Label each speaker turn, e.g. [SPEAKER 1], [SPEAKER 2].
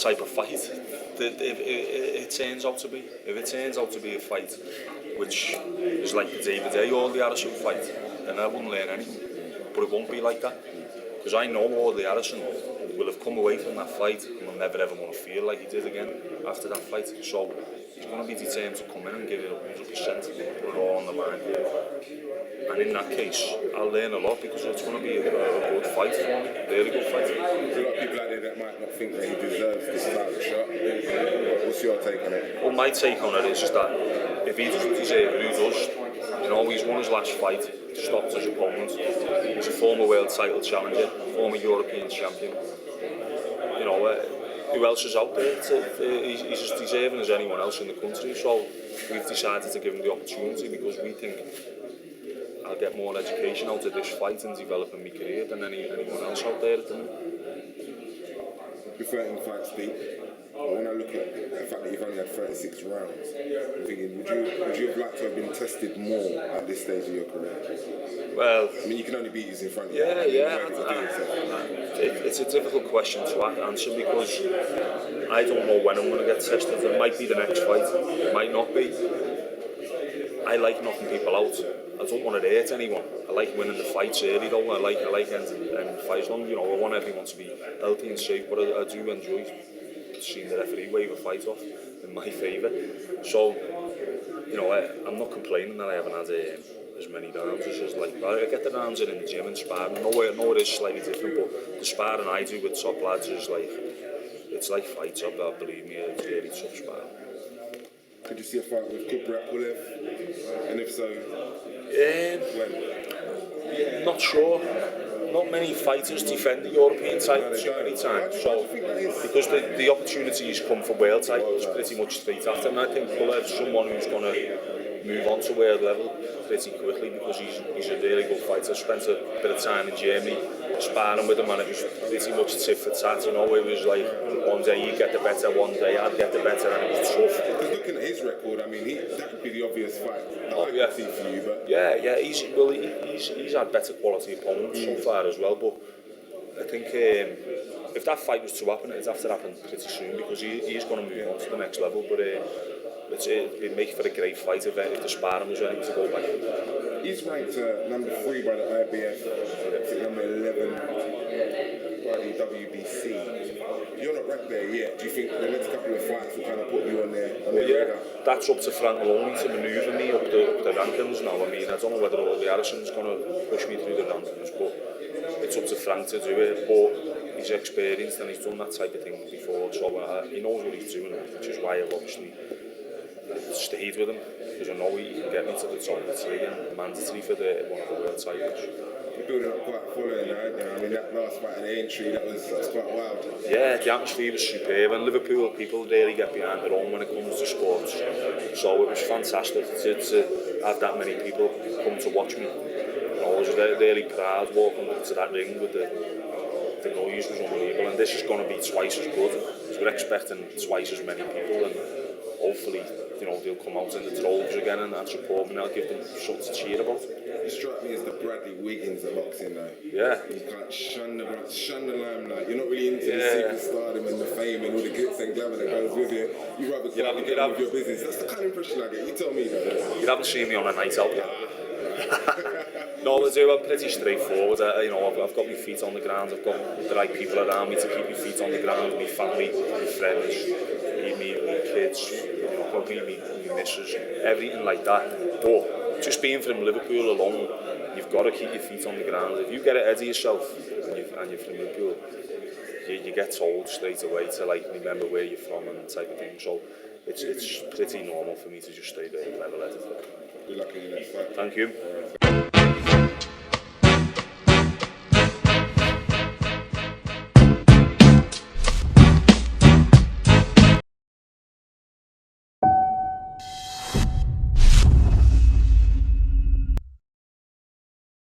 [SPEAKER 1] type of fight it turns out to be. If it turns out to be a fight which is like the David Audley Harrison fight, then I wouldn't learn anything. But it won't be like that, because I know Audley Harrison will have come away from that fight and will never ever want to feel like he did again after that fight. So he's going to be determined to come in and give it 100%, put it all on the line. And in that case, I'll learn a lot, because it's going to be a good fight for me, a really good fight.
[SPEAKER 2] There's a lot of people out there that might not think that he deserves this title shot. What's your take on it?
[SPEAKER 1] Well, my take on it is just that if he doesn't deserve it, who does? You know, he's won his last fight, stopped his opponent. He's a former world title challenger, former European champion. You know, who else is out there? He's as deserving as anyone else in the country. So we've decided to give him the opportunity, because we think I'll get more education out of this fight and developing my career than anyone else out there at the moment.
[SPEAKER 2] You're 13 fights deep. When I look at the fact that you've only had 36 rounds, I'm thinking, would you have liked to have been tested more at this stage of your career?
[SPEAKER 1] Well,
[SPEAKER 2] I mean, you can only beat who's in front of you.
[SPEAKER 1] It's a difficult question to answer, because I don't know when I'm going to get tested. It might be the next fight, it might not be. I like knocking people out. I don't want to hurt anyone. I like winning the fights early though. I like ending fights long. You know, I want everyone to be healthy and safe, but I do enjoy seeing the referee wave a fight off in my favour. So, you know, I'm not complaining that I haven't had as many rounds as like. I get the rounds in the gym and sparring. I know it is slightly different, but the sparring I do with top lads is like, it's like fights up. Believe me, it's really tough sparring.
[SPEAKER 2] Could you see a fight with Kubrat Pulev? And if so, when?
[SPEAKER 1] Not sure. Not many fighters defend the European title too many times. So, because the opportunities come for world titles pretty much straight after, and I think Pulev's someone who's going to move on to world level pretty quickly, because he's a really good fighter. I spent a bit of time in Germany sparring with him, and it was pretty much tit for tat. You know, it was like one day he'd get the better, one day I'd get the better, and it was tough.
[SPEAKER 2] Because looking at his record, I mean, that would be the obvious fight that I could see for you. But
[SPEAKER 1] he's had better quality opponents so far as well. But I think if that fight was to happen, it'd have to happen pretty soon, because he's going to move on to the next level. But it'd make for a great fight if the sparring was ready to go back.
[SPEAKER 2] He's ranked number 3 by the IBF, number 11 by the WBC. You're not ranked there yet. Do you think the next couple of fights will kind of put you on their radar?
[SPEAKER 1] That's up to Frank Maloney to manoeuvre me up the rankings now. I mean, I don't know whether Audley Harrison's going to push me through the rankings, but it's up to Frank to do it. But he's experienced and he's done that type of thing before, so he knows what he's doing, which is why I've obviously stayed with him, because I know he can get me to the top of the tree and mandatory for one of the world titles.
[SPEAKER 2] You're building up quite following now, aren't you? I mean, that last fight at the entry, that was quite wild.
[SPEAKER 1] Yeah, the atmosphere was superb, and Liverpool people really get behind their own when it comes to sports. So it was fantastic to have that many people come to watch me. I was really proud walking up to that ring with the noise was unbelievable, and this is going to be twice as good. So we're expecting twice as many people, and hopefully, you know, they'll come out in the droves again and support me, and I'll give them something to cheer about.
[SPEAKER 2] You struck me as the Bradley Wiggins of boxing though.
[SPEAKER 1] Yeah.
[SPEAKER 2] You can't shun the limelight. You're not really into the superstardom and the fame and all the glitz and glamour that goes with it. You rather get on with your business. That's the kind of impression I get. You tell me though.
[SPEAKER 1] You haven't seen me on a night out yet. No, I'm pretty straightforward. You know, I've got my feet on the ground. I've got the right people around me to keep my feet on the ground. My family, my friends, my kids, you know, probably my missus, everything like that. But just being from Liverpool alone, you've got to keep your feet on the ground. If you get ahead of yourself and you're from Liverpool, you get told straight away to like remember where you're from and type of thing. So it's pretty normal for me to just stay there level-headed.
[SPEAKER 2] Good luck in your next fight.
[SPEAKER 1] Thank you.